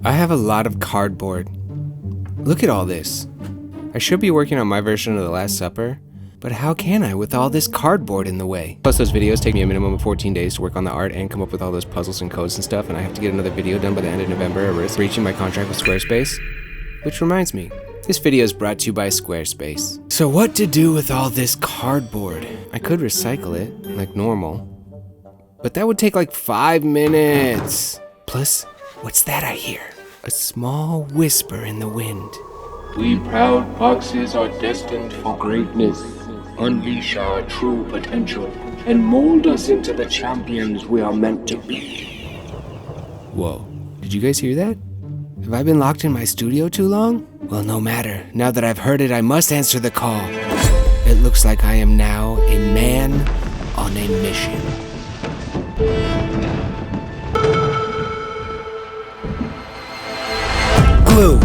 I have a lot of cardboard. Look at all this. I should be working on my version of The Last Supper, but how can I with all this cardboard in the way? Plus those videos take me a minimum of 14 days to work on the art and come up with all those puzzles and codes and stuff, and I have to get another video done by the end of November or risk breaching my contract with Squarespace. Which reminds me, this video is brought to you by Squarespace. So what to do with all this cardboard? I could recycle it, like normal, but that would take like 5 minutes. Plus, what's that I hear? A small whisper in the wind. We proud boxes are destined for greatness. Unleash our true potential and mold us into the champions we are meant to be. Whoa, did you guys hear that? Have I been locked in my studio too long? Well, no matter. Now that I've heard it, I must answer the call. It looks like I am now a man on a mission. Glue,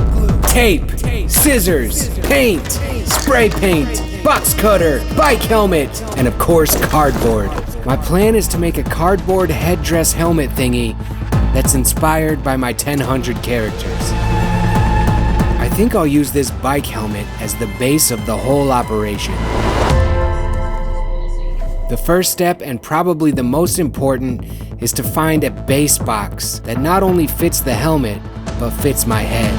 tape, scissors, paint, spray paint, box cutter, bike helmet, and of course cardboard. My plan is to make a cardboard headdress helmet thingy that's inspired by my 1,000 characters. I think I'll use this bike helmet as the base of the whole operation. The first step, and probably the most important, is to find a base box that not only fits the helmet, but fits my head.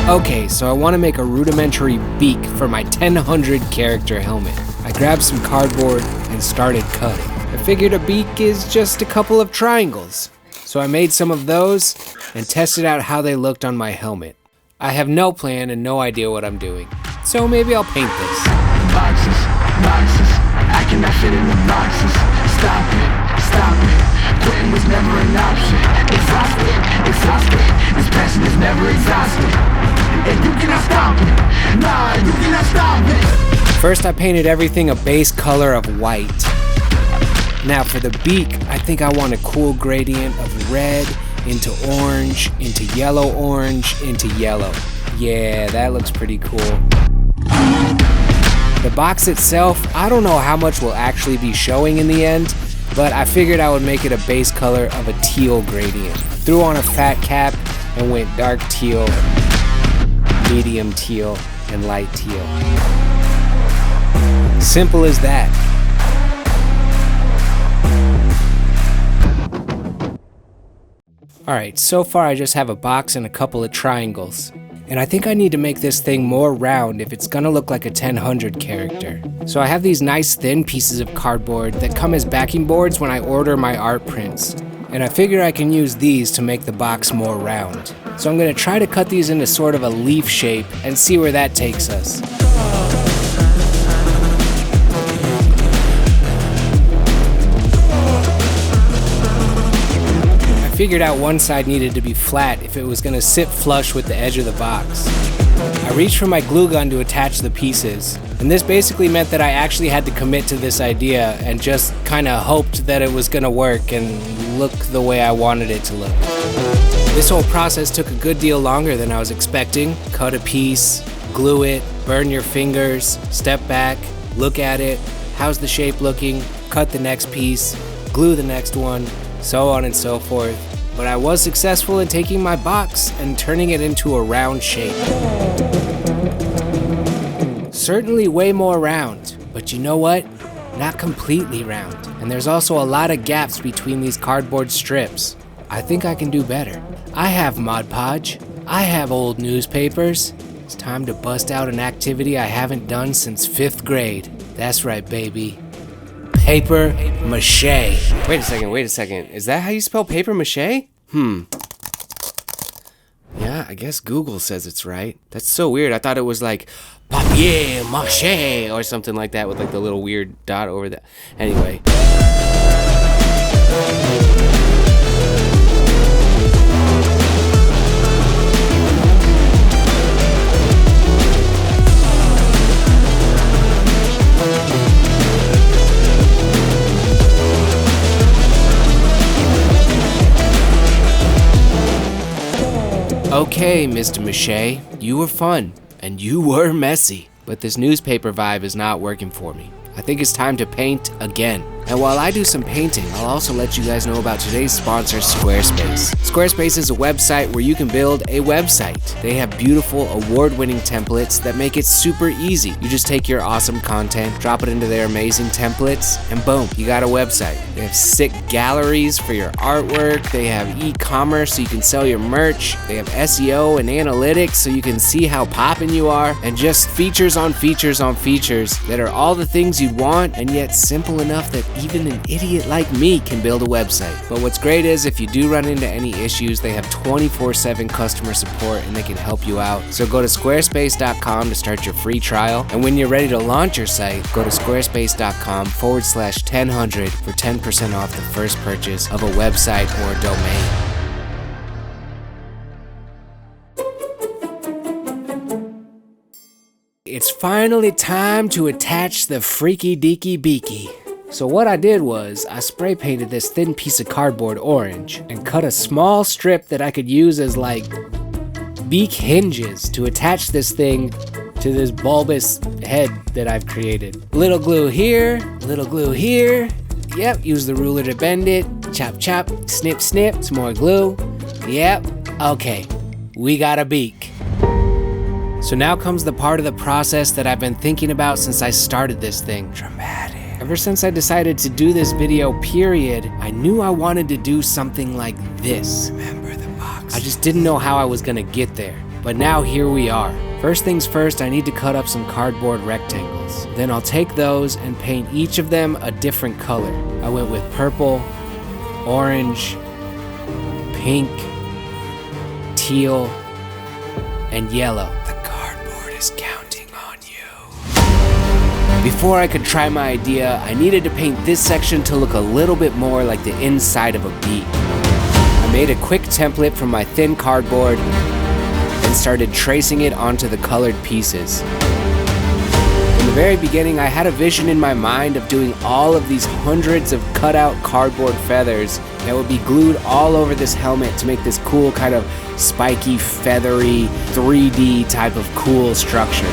Okay, so I want to make a rudimentary beak for my 1,000 character helmet. I grabbed some cardboard and started cutting. I figured a beak is just a couple of triangles. So I made some of those and tested out how they looked on my helmet. I have no plan and no idea what I'm doing, so maybe I'll paint this. Boxes, I cannot fit in the boxes. Stop it, quitting was never an option. Exhausted, this passion is never exhausted. And you cannot stop it, nah, you cannot stop it. First I painted everything a base color of white. Now for the beak, I think I want a cool gradient of red into orange, into yellow orange, into yellow. Yeah, that looks pretty cool. The box itself, I don't know how much will actually be showing in the end, but I figured I would make it a base color of a teal gradient. Threw on a fat cap and went dark teal, medium teal, and light teal. Simple as that. Alright, so far I just have a box and a couple of triangles. And I think I need to make this thing more round if it's gonna look like a 1,000 character. So I have these nice thin pieces of cardboard that come as backing boards when I order my art prints. And I figure I can use these to make the box more round. So I'm gonna try to cut these into sort of a leaf shape and see where that takes us. Figured out one side needed to be flat if it was going to sit flush with the edge of the box. I reached for my glue gun to attach the pieces, and this basically meant that I actually had to commit to this idea and just kind of hoped that it was going to work and look the way I wanted it to look. This whole process took a good deal longer than I was expecting. Cut a piece, glue it, burn your fingers, step back, look at it, how's the shape looking, cut the next piece, glue the next one, so on and so forth. But I was successful in taking my box and turning it into a round shape. Certainly way more round, but you know what? Not completely round. And there's also a lot of gaps between these cardboard strips. I think I can do better. I have Mod Podge. I have old newspapers. It's time to bust out an activity I haven't done since 5th grade. That's right, baby. Paper mache. Wait a second. Is that how you spell paper mache? Yeah, I guess Google says it's right. That's so weird. I thought it was like papier mache or something like that with like the little weird dot over that. Anyway. Okay, Mr. Mache, you were fun, and you were messy. but this newspaper vibe is not working for me. I think it's time to paint again. And while I do some painting, I'll also let you guys know about today's sponsor, Squarespace. Squarespace is a website where you can build a website. They have beautiful, award-winning templates that make it super easy. You just take your awesome content, drop it into their amazing templates, and boom, you got a website. They have sick galleries for your artwork. They have e-commerce so you can sell your merch. They have SEO and analytics so you can see how poppin' you are, and just features on features on features that are all the things you want, and yet simple enough that even an idiot like me can build a website. But what's great is if you do run into any issues, they have 24/7 customer support and they can help you out. So go to squarespace.com to start your free trial. And when you're ready to launch your site, go to squarespace.com/1000 for 10% off the first purchase of a website or a domain. It's finally time to attach the freaky deaky beaky. So what I did was, I spray painted this thin piece of cardboard orange and cut a small strip that I could use as like beak hinges to attach this thing to this bulbous head that I've created. Little glue here, little glue here. Yep, use the ruler to bend it. Chop chop, snip snip, some more glue. Yep, okay, we got a beak. So now comes the part of the process that I've been thinking about since I started this thing. Dramatic. Ever since I decided to do this video, period, I knew I wanted to do something like this. Remember the box. I just didn't know how I was gonna get there. But now here we are. First things first, I need to cut up some cardboard rectangles. Then I'll take those and paint each of them a different color. I went with purple, orange, pink, teal, and yellow. The cardboard is counting on you. Before I could try my idea, I needed to paint this section to look a little bit more like the inside of a beak. I made a quick template from my thin cardboard and started tracing it onto the colored pieces. In the very beginning, I had a vision in my mind of doing all of these hundreds of cutout cardboard feathers that would be glued all over this helmet to make this cool kind of spiky, feathery, 3D type of cool structure.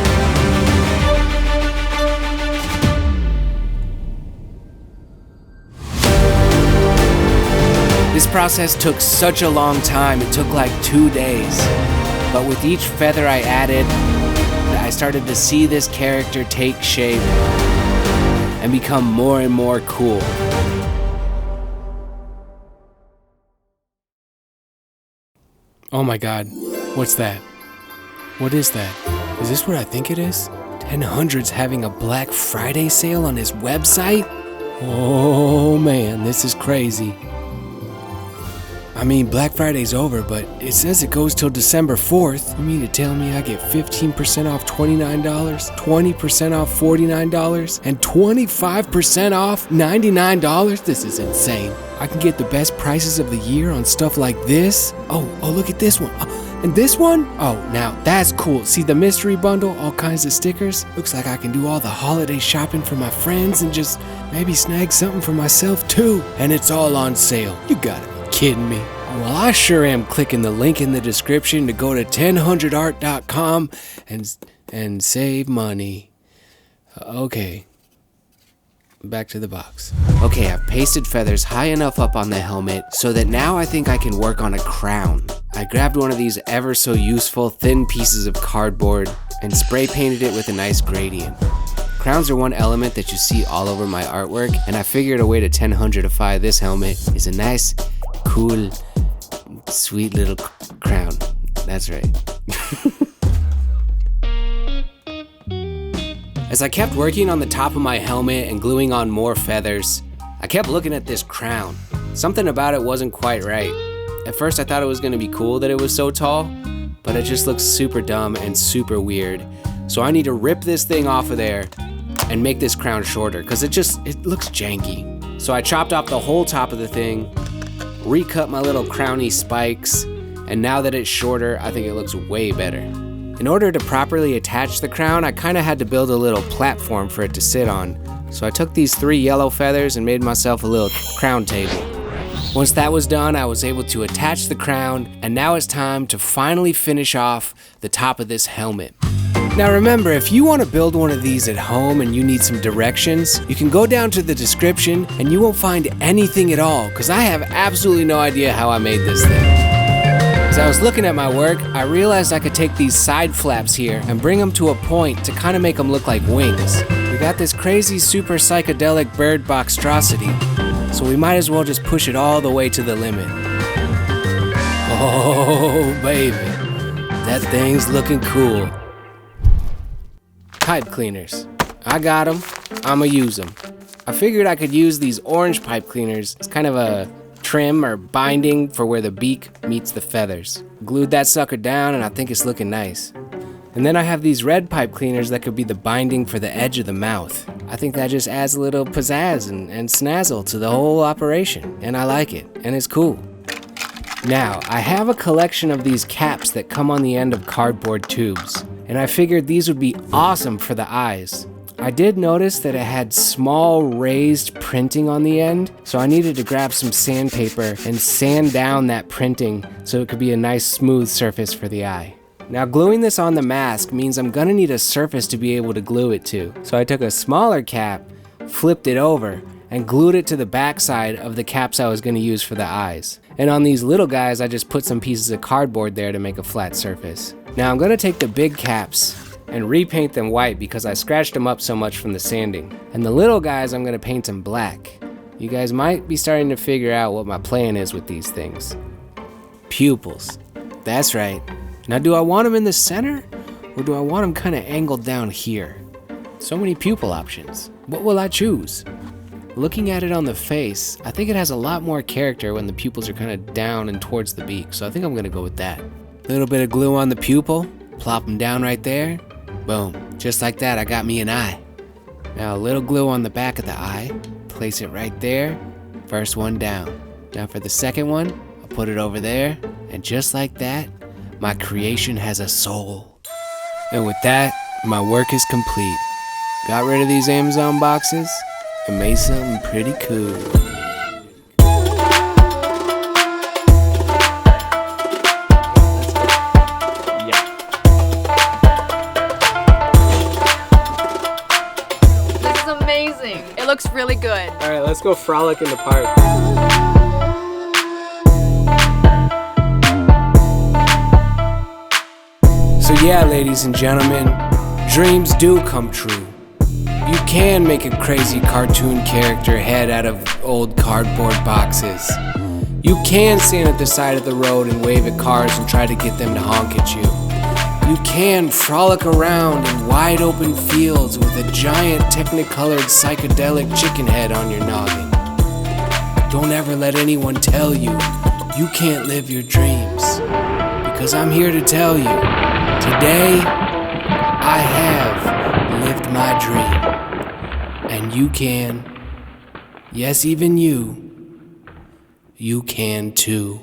This process took such a long time, it took like 2 days. But with each feather I added, I started to see this character take shape and become more and more cool. Oh my god, what's that? What is that? Is this what I think it is? 1000's having a Black Friday sale on his website? Oh man, this is crazy. I mean, Black Friday's over, but it says it goes till December 4th. You mean to tell me I get 15% off $29, 20% off $49, and 25% off $99? This is insane. I can get the best prices of the year on stuff like this. Oh, look at this one. And this one? Oh, now that's cool. See the mystery bundle, all kinds of stickers? Looks like I can do all the holiday shopping for my friends and just maybe snag something for myself too. And it's all on sale. You gotta be kidding me. Well, I sure am clicking the link in the description to go to 1000art.com and save money. Okay. Back to the box. Okay, I've pasted feathers high enough up on the helmet so that now I think I can work on a crown. I grabbed one of these ever so useful thin pieces of cardboard and spray painted it with a nice gradient. Crowns are one element that you see all over my artwork, and I figured a way to 1000ify this helmet is a nice, cool, sweet little crown. That's right. As I kept working on the top of my helmet and gluing on more feathers, I kept looking at this crown. Something about it wasn't quite right. At first I thought it was gonna be cool that it was so tall, but it just looks super dumb and super weird. So I need to rip this thing off of there and make this crown shorter, because it looks janky. So I chopped off the whole top of the thing, recut my little crowny spikes, and now that it's shorter, I think it looks way better. In order to properly attach the crown, I kinda had to build a little platform for it to sit on. So I took these 3 yellow feathers and made myself a little crown table. Once that was done, I was able to attach the crown, and now it's time to finally finish off the top of this helmet. Now remember, if you want to build one of these at home and you need some directions, you can go down to the description and you won't find anything at all, because I have absolutely no idea how I made this thing. As I was looking at my work, I realized I could take these side flaps here and bring them to a point to kind of make them look like wings. We got this crazy super psychedelic bird boxtrosity, so we might as well just push it all the way to the limit. Oh baby, that thing's looking cool. Pipe cleaners. I got them, I'ma use them. I figured I could use these orange pipe cleaners as kind of a trim or binding for where the beak meets the feathers. Glued that sucker down and I think it's looking nice. And then I have these red pipe cleaners that could be the binding for the edge of the mouth. I think that just adds a little pizzazz and snazzle to the whole operation, and I like it, and it's cool. Now, I have a collection of these caps that come on the end of cardboard tubes, and I figured these would be awesome for the eyes. I did notice that it had small raised printing on the end, so I needed to grab some sandpaper and sand down that printing so it could be a nice smooth surface for the eye. Now gluing this on the mask means I'm gonna need a surface to be able to glue it to. So I took a smaller cap, flipped it over, and glued it to the backside of the caps I was gonna use for the eyes. And on these little guys, I just put some pieces of cardboard there to make a flat surface. Now I'm gonna take the big caps and repaint them white because I scratched them up so much from the sanding. And the little guys, I'm gonna paint them black. You guys might be starting to figure out what my plan is with these things. Pupils. That's right. Now do I want them in the center, or do I want them kind of angled down here? So many pupil options. What will I choose? Looking at it on the face, I think it has a lot more character when the pupils are kind of down and towards the beak, so I think I'm gonna go with that. Little bit of glue on the pupil, plop them down right there. Boom, just like that, I got me an eye. Now a little glue on the back of the eye, place it right there, first one down. Now for the second one, I'll put it over there, and just like that, my creation has a soul. And with that, my work is complete. Got rid of these Amazon boxes and made something pretty cool. This is amazing. It looks really good. All right, let's go frolic in the park. So yeah, ladies and gentlemen, dreams do come true. You can make a crazy cartoon character head out of old cardboard boxes. You can stand at the side of the road and wave at cars and try to get them to honk at you. You can frolic around in wide open fields with a giant technicolored psychedelic chicken head on your noggin. Don't ever let anyone tell you you can't live your dreams, because I'm here to tell you, today, I have lived my dream. And you can, yes, even you can too.